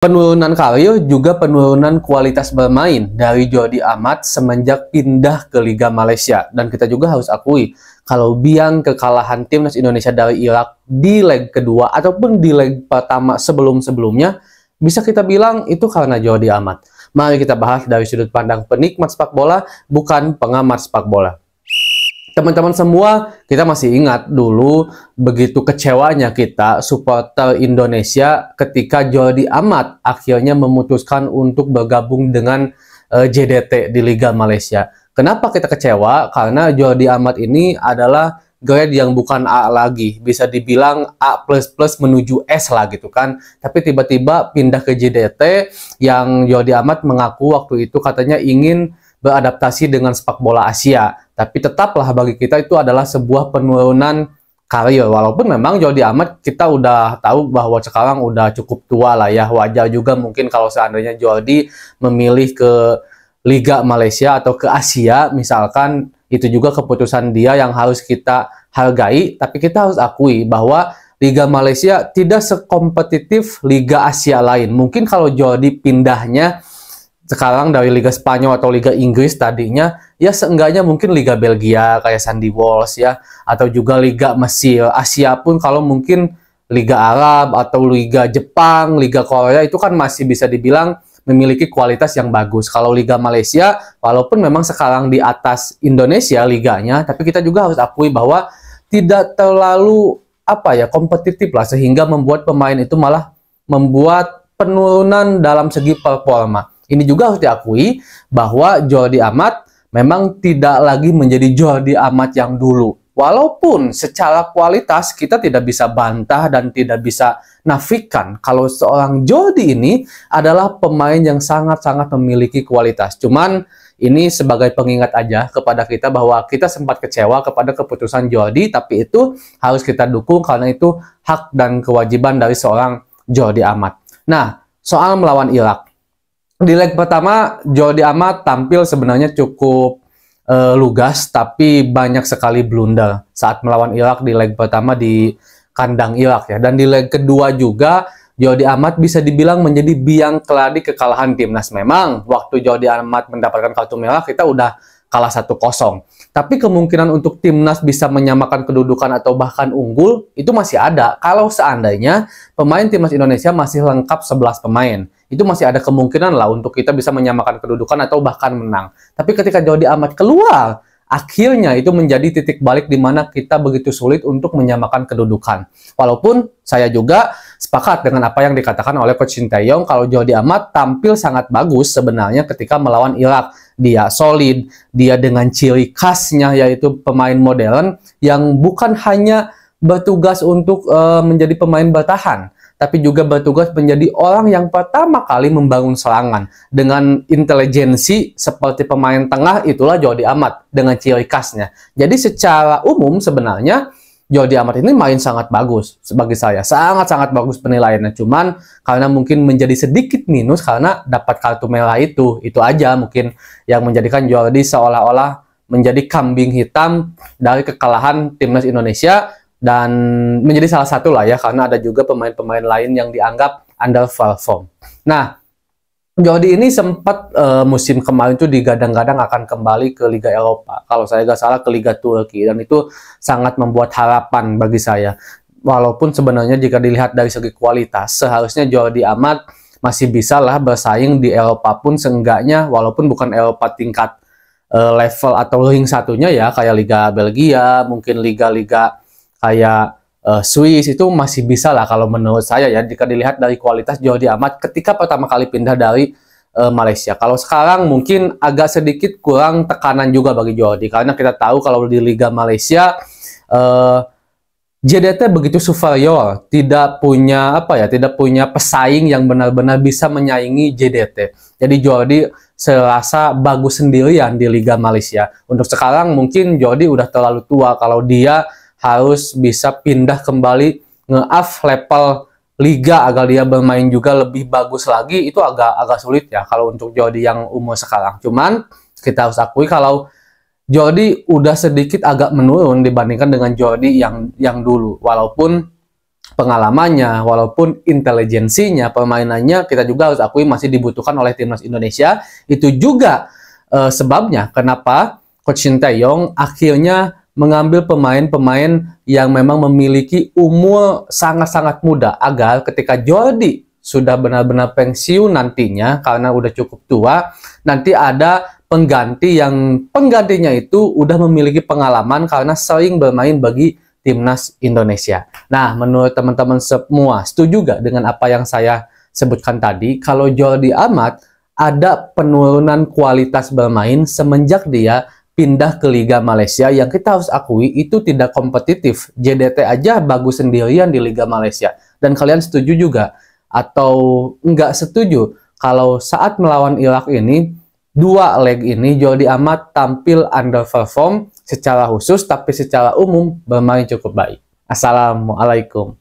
Penurunan karir juga penurunan kualitas bermain dari Jordi Amat semenjak pindah ke Liga Malaysia. Dan kita juga harus akui, kalau biang kekalahan timnas Indonesia dari Irak di leg kedua ataupun di leg pertama sebelum-sebelumnya, bisa kita bilang itu karena Jordi Amat. Mari kita bahas dari sudut pandang penikmat sepak bola, bukan pengamat sepak bola. Teman-teman semua, kita masih ingat dulu begitu kecewanya kita supporter Indonesia ketika Jordi Amat akhirnya memutuskan untuk bergabung dengan JDT di Liga Malaysia. Kenapa kita kecewa? Karena Jordi Amat ini adalah grade yang bukan A lagi, bisa dibilang A++ menuju S lah gitu kan. Tapi tiba-tiba pindah ke JDT yang Jordi Amat mengaku waktu itu katanya ingin beradaptasi dengan sepak bola Asia. Tapi tetaplah bagi kita itu adalah sebuah penurunan karir. Walaupun memang Jordi Amat kita udah tahu bahwa sekarang udah cukup tua lah ya. Wajar juga mungkin kalau seandainya Jordi memilih ke Liga Malaysia atau ke Asia misalkan, itu juga keputusan dia yang harus kita hargai. Tapi kita harus akui bahwa Liga Malaysia tidak sekompetitif Liga Asia lain. Mungkin kalau Jordi pindahnya sekarang dari Liga Spanyol atau Liga Inggris tadinya, ya seenggaknya mungkin Liga Belgia kayak Sandy Walsh ya, atau juga Liga Mesir. Asia pun kalau mungkin Liga Arab atau Liga Jepang, Liga Korea itu kan masih bisa dibilang memiliki kualitas yang bagus. Kalau Liga Malaysia, walaupun memang sekarang di atas Indonesia liganya, tapi kita juga harus akui bahwa tidak terlalu kompetitif lah, sehingga membuat pemain itu malah membuat penurunan dalam segi performa. Ini juga harus diakui bahwa Jordi Amat memang tidak lagi menjadi Jordi Amat yang dulu. Walaupun secara kualitas kita tidak bisa bantah dan tidak bisa nafikan kalau seorang Jordi ini adalah pemain yang sangat-sangat memiliki kualitas. Cuman ini sebagai pengingat aja kepada kita bahwa kita sempat kecewa kepada keputusan Jordi, tapi itu harus kita dukung karena itu hak dan kewajiban dari seorang Jordi Amat. Nah, soal melawan Irak. Di leg pertama, Jordi Amat tampil sebenarnya cukup lugas, tapi banyak sekali blunder saat melawan Irak di leg pertama di kandang Irak ya. Dan di leg kedua juga, Jordi Amat bisa dibilang menjadi biang keladi kekalahan timnas. Memang, waktu Jordi Amat mendapatkan kartu merah, kita udah kalah 1-0. Tapi kemungkinan untuk timnas bisa menyamakan kedudukan atau bahkan unggul, itu masih ada. Kalau seandainya pemain timnas Indonesia masih lengkap 11 pemain. Itu masih ada kemungkinan lah untuk kita bisa menyamakan kedudukan atau bahkan menang. Tapi ketika Jordi Amat keluar, akhirnya itu menjadi titik balik di mana kita begitu sulit untuk menyamakan kedudukan. Walaupun saya juga sepakat dengan apa yang dikatakan oleh Coach Sinteyong kalau Jordi Amat tampil sangat bagus sebenarnya ketika melawan Irak. Dia solid, dia dengan ciri khasnya yaitu pemain modern yang bukan hanya bertugas untuk menjadi pemain bertahan, tapi juga bertugas menjadi orang yang pertama kali membangun serangan. Dengan intelijensi seperti pemain tengah, itulah Jordi Amat dengan ciri khasnya. Jadi secara umum sebenarnya Jordi Amat ini main sangat bagus bagi saya. Sangat-sangat bagus penilaiannya. Cuman karena mungkin menjadi sedikit minus karena dapat kartu merah itu. Itu aja mungkin yang menjadikan Jordi seolah-olah menjadi kambing hitam dari kekalahan timnas Indonesia. Dan menjadi salah satu lah ya, karena ada juga pemain-pemain lain yang dianggap underperform. Nah, Jordi ini sempat musim kemarin itu digadang-gadang akan kembali ke Liga Eropa. Kalau saya nggak salah ke Liga Turki. Dan itu sangat membuat harapan bagi saya. Walaupun sebenarnya jika dilihat dari segi kualitas, seharusnya Jordi Amat masih bisa lah bersaing di Eropa pun seenggaknya, walaupun bukan Eropa tingkat level atau ring satunya ya, kayak Liga Belgia, mungkin liga-liga kayak Swiss itu masih bisa lah kalau menurut saya ya, jika dilihat dari kualitas Jordi Amat ketika pertama kali pindah dari Malaysia. Kalau sekarang mungkin agak sedikit kurang tekanan juga bagi Jordi, karena kita tahu kalau di Liga Malaysia JDT begitu superior, tidak punya tidak punya pesaing yang benar-benar bisa menyaingi JDT. Jadi Jordi serasa bagus sendirian di Liga Malaysia. Untuk sekarang mungkin Jordi udah terlalu tua kalau dia harus bisa pindah kembali nge-up level liga agar dia bermain juga lebih bagus lagi. Itu agak sulit ya kalau untuk Jordi yang umur sekarang. Cuman kita harus akui kalau Jordi udah sedikit agak menurun dibandingkan dengan Jordi yang dulu. Walaupun pengalamannya, walaupun intelijensinya, permainannya kita juga harus akui masih dibutuhkan oleh timnas Indonesia. Itu juga sebabnya kenapa Coach Shin Tae-yong akhirnya mengambil pemain-pemain yang memang memiliki umur sangat-sangat muda, agar ketika Jordi sudah benar-benar pensiun nantinya karena udah cukup tua, nanti ada pengganti yang penggantinya itu udah memiliki pengalaman karena sering bermain bagi timnas Indonesia. Nah, menurut teman-teman semua, setuju gak dengan apa yang saya sebutkan tadi? Kalau Jordi Amat ada penurunan kualitas bermain semenjak dia pindah ke Liga Malaysia yang kita harus akui itu tidak kompetitif. JDT aja bagus sendirian di Liga Malaysia. Dan kalian setuju juga atau nggak setuju kalau saat melawan Irak ini, dua leg ini Jordi Amat tampil underperform secara khusus, tapi secara umum bermain cukup baik. Assalamualaikum.